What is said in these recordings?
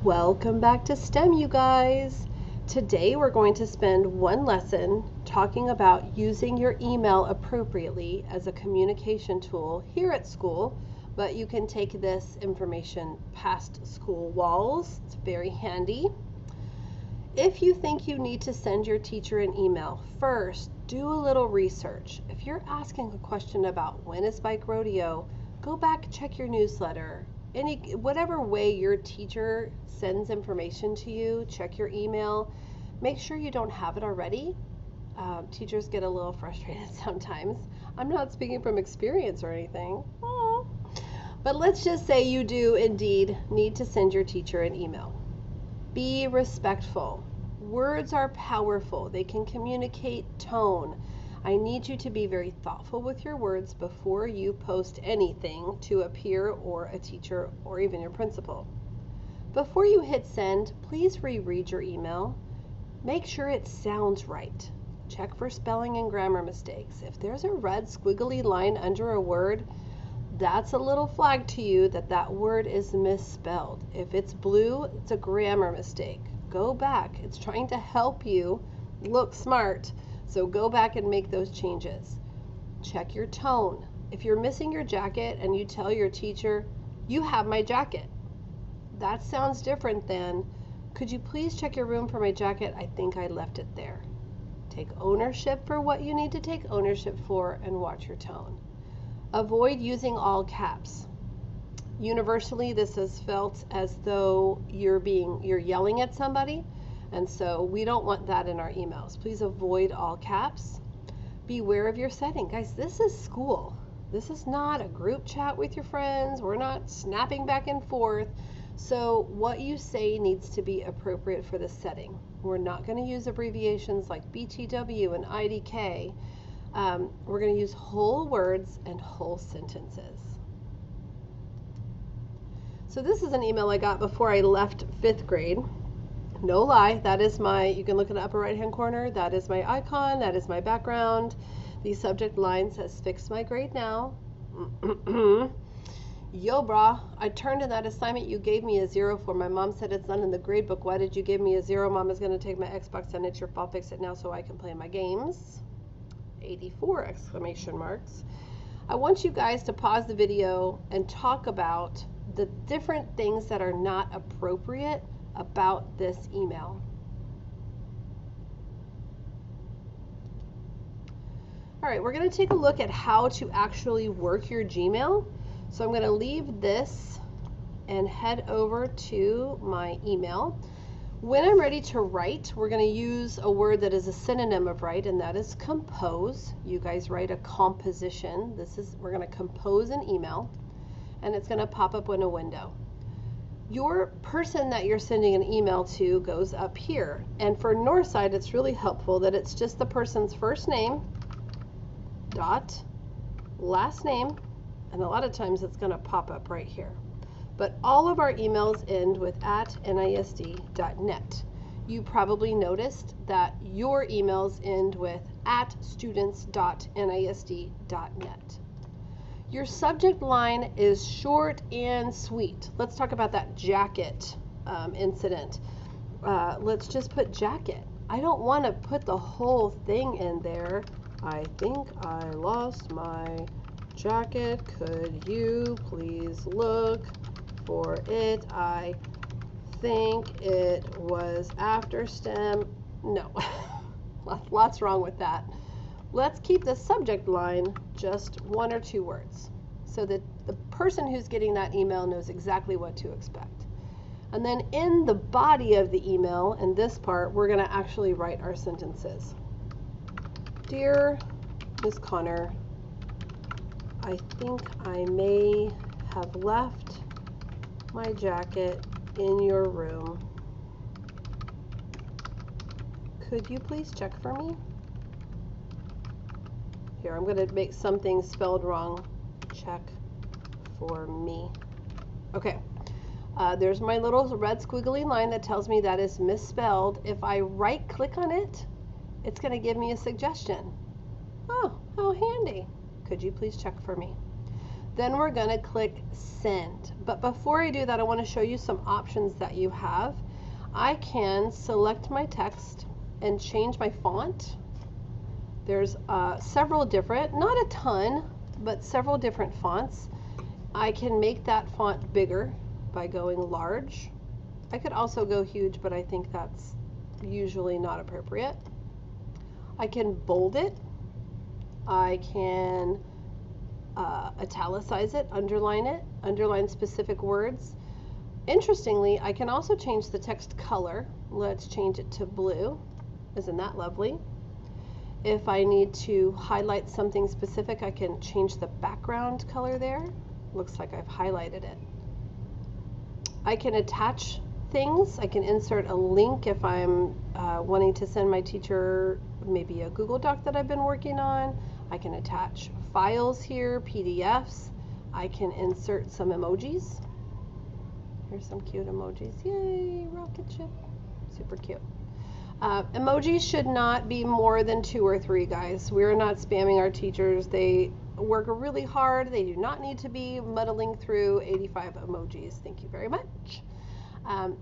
Welcome back to STEM, you guys. Today we're going to spend one lesson talking about using your email appropriately as a communication tool here at school, but you can take this information past school walls. It's very handy. If you think you need to send your teacher an email, first do a little research. If you're asking a question about when is bike rodeo, go back, check your newsletter. Whatever way your teacher sends information to you, check your email. Make sure you don't have it already. Teachers get a little frustrated sometimes. I'm not speaking from experience or anything. But let's just say you do indeed need to send your teacher an email. Be respectful. Words are powerful. They can communicate tone. I need you to be very thoughtful with your words before you post anything to a peer or a teacher or even your principal. Before you hit send, please reread your email. Make sure it sounds right. Check for spelling and grammar mistakes. If there's a red squiggly line under a word, that's a little flag to you that that word is misspelled. If it's blue, it's a grammar mistake. Go back. It's trying to help you look smart. So go back and make those changes. Check your tone. If you're missing your jacket and you tell your teacher, "You have my jacket," that sounds different than, "Could you please check your room for my jacket? I think I left it there." Take ownership for what you need to take ownership for and watch your tone. Avoid using all caps. Universally, this is felt as though you're yelling at somebody. And so we don't want that in our emails. Please avoid all caps. Beware of your setting. Guys, this is school. This is not a group chat with your friends. We're not snapping back and forth. So what you say needs to be appropriate for the setting. We're not going to use abbreviations like BTW and IDK. We're going to use whole words and whole sentences. So this is an email I got before I left 5th grade. No lie, that is you can look in the upper right hand corner, that is my icon, that is my background. The subject line says, "Fix my grade now." Yo, brah, I turned in that assignment you gave me a 0 for. My mom said it's not in the grade book. Why did you give me a 0? Mom is going to take my Xbox and it's your fault. Fix it now so I can play my games. 84 exclamation marks. I want you guys to pause the video and talk about the different things that are not appropriate about this email. All right, we're going to take a look at how to actually work your Gmail. So I'm going to leave this and head over to my email. When I'm ready to write, we're going to use a word that is a synonym of write, and that is compose. You guys write a composition. We're going to compose an email, and it's going to pop up in a window. Your person that you're sending an email to goes up here. And for Northside, it's really helpful that it's just the person's first name, dot, last name, and a lot of times it's going to pop up right here. But all of our emails end with @nisd.net. You probably noticed that your emails end with @students.nisd.net. Your subject line is short and sweet. Let's talk about that jacket incident. Let's just put jacket. I don't want to put the whole thing in there. "I think I lost my jacket. Could you please look for it? I think it was after STEM." No, lots wrong with that. Let's keep the subject line just 1 or 2 words so that the person who's getting that email knows exactly what to expect. And then in the body of the email, in this part, we're going to actually write our sentences. "Dear Ms. Connor, I think I may have left my jacket in your room. Could you please check for me?" Here, I'm going to make some things spelled wrong. Check for me. Okay. There's my little red squiggly line that tells me that is misspelled. If I right click on it, it's going to give me a suggestion. Oh, how handy. Could you please check for me? Then we're going to click send. But before I do that, I want to show you some options that you have. I can select my text and change my font. There's several different, not a ton, but several different fonts. I can make that font bigger by going large. I could also go huge, but I think that's usually not appropriate. I can bold it. I can italicize it, underline specific words. Interestingly, I can also change the text color. Let's change it to blue. Isn't that lovely? If I need to highlight something specific, I can change the background color there. Looks like I've highlighted it. I can attach things. I can insert a link if I'm wanting to send my teacher maybe a Google Doc that I've been working on. I can attach files here, PDFs. I can insert some emojis. Here's some cute emojis. Yay, rocket ship. Super cute. Emojis should not be more than 2 or 3, guys. We're not spamming our teachers. They work really hard. They do not need to be muddling through 85 emojis. Thank you very much.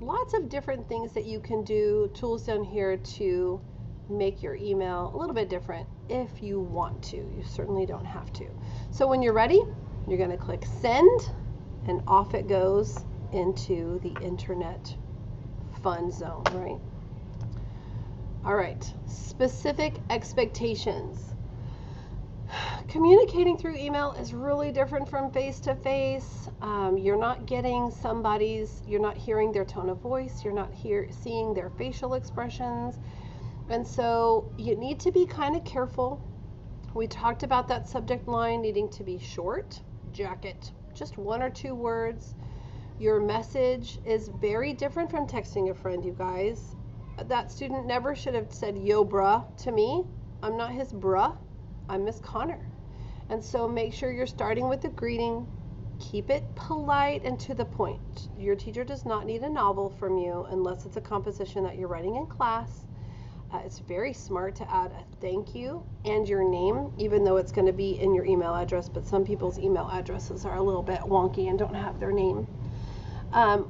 Lots of different things that you can do, tools down here to make your email a little bit different if you want to. You certainly don't have to. So when you're ready, you're going to click send, and off it goes into the internet fun zone, right? All right, specific expectations. Communicating through email is really different from face-to-face. You're not getting you're not hearing their tone of voice, you're not seeing their facial expressions. And so you need to be kind of careful. We talked about that subject line needing to be short, jacket, just 1 or 2 words. Your message is very different from texting a friend, you guys. That student never should have said, yo, bruh, to me. I'm not his bruh. I'm Miss Connor. And so make sure you're starting with a greeting. Keep it polite and to the point. Your teacher does not need a novel from you unless it's a composition that you're writing in class. It's very smart to add a thank you and your name, even though it's going to be in your email address, but some people's email addresses are a little bit wonky and don't have their name.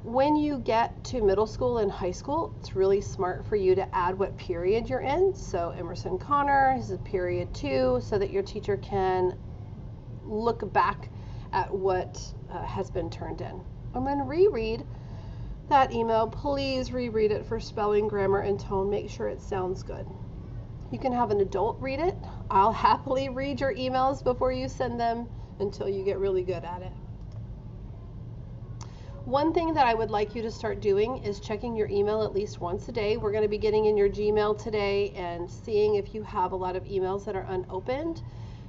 When you get to middle school and high school, it's really smart for you to add what period you're in. So Emerson Connor is period 2, so that your teacher can look back at what has been turned in. And then reread that email. Please reread it for spelling, grammar, and tone. Make sure it sounds good. You can have an adult read it. I'll happily read your emails before you send them until you get really good at it. One thing that I would like you to start doing is checking your email at least once a day. We're going to be getting in your Gmail today and seeing if you have a lot of emails that are unopened.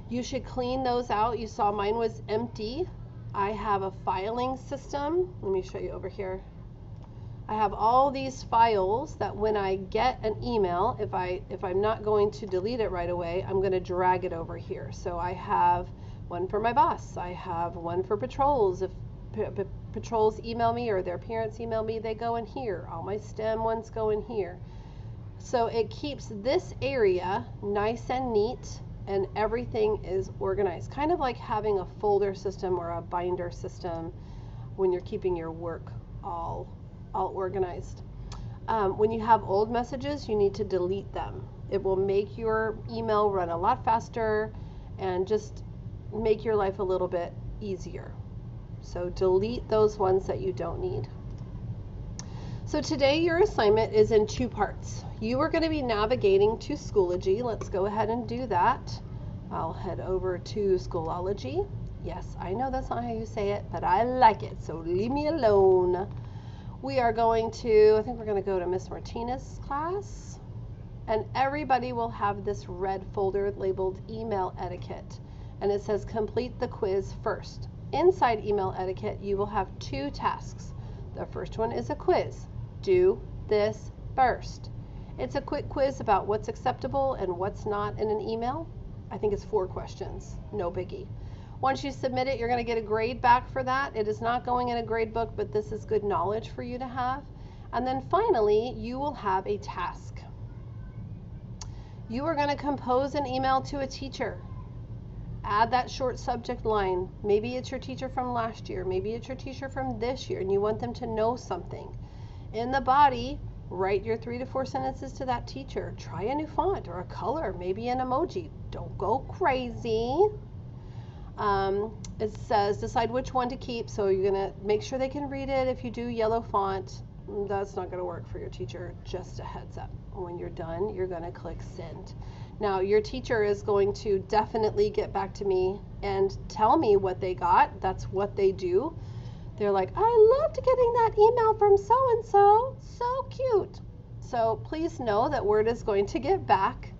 You should clean those out. You saw mine was empty. I have a filing system. Let me show you over here. I have all these files that when I get an email, if I'm not going to delete it right away, I'm going to drag it over here. So I have one for my boss. I have one for patrols. If patrols email me or their parents email me, they go in here. All my STEM ones go in here. So it keeps this area nice and neat, and everything is organized. Kind of like having a folder system or a binder system when you're keeping your work all organized. When you have old messages, you need to delete them. It will make your email run a lot faster and just make your life a little bit easier. So delete those ones that you don't need. So today your assignment is in 2 parts. You are going to be navigating to Schoology. Let's go ahead and do that. I'll head over to Schoology. Yes, I know that's not how you say it, but I like it, so leave me alone. We are going to, I think we're going to go to Miss Martinez's class, and everybody will have this red folder labeled Email Etiquette, and it says complete the quiz first. Inside Email Etiquette, you will have 2 tasks. The first one is a quiz. Do this first. It's a quick quiz about what's acceptable and what's not in an email. I think it's 4 questions, no biggie. Once you submit it, you're going to get a grade back for that. It is not going in a grade book, but this is good knowledge for you to have. And then finally, you will have a task. You are going to compose an email to a teacher. Add that short subject line. Maybe it's your teacher from last year. Maybe it's your teacher from this year, and you want them to know something. In the body, write your 3 to 4 sentences to that teacher. Try a new font or a color, maybe an emoji. Don't go crazy. It says decide which one to keep, so you're going to make sure they can read it. If you do yellow font, that's not going to work for your teacher. Just a heads up. When you're done, you're going to click send. Now, your teacher is going to definitely get back to me and tell me what they got. That's what they do. They're like, I loved getting that email from so-and-so. So cute. So please know that word is going to get back.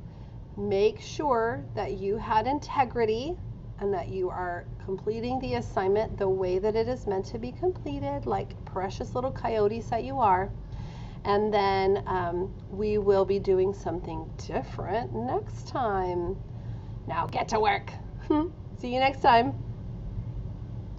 Make sure that you had integrity and that you are completing the assignment the way that it is meant to be completed, like precious little coyotes that you are. And then we will be doing something different next time. Now get to work. See you next time.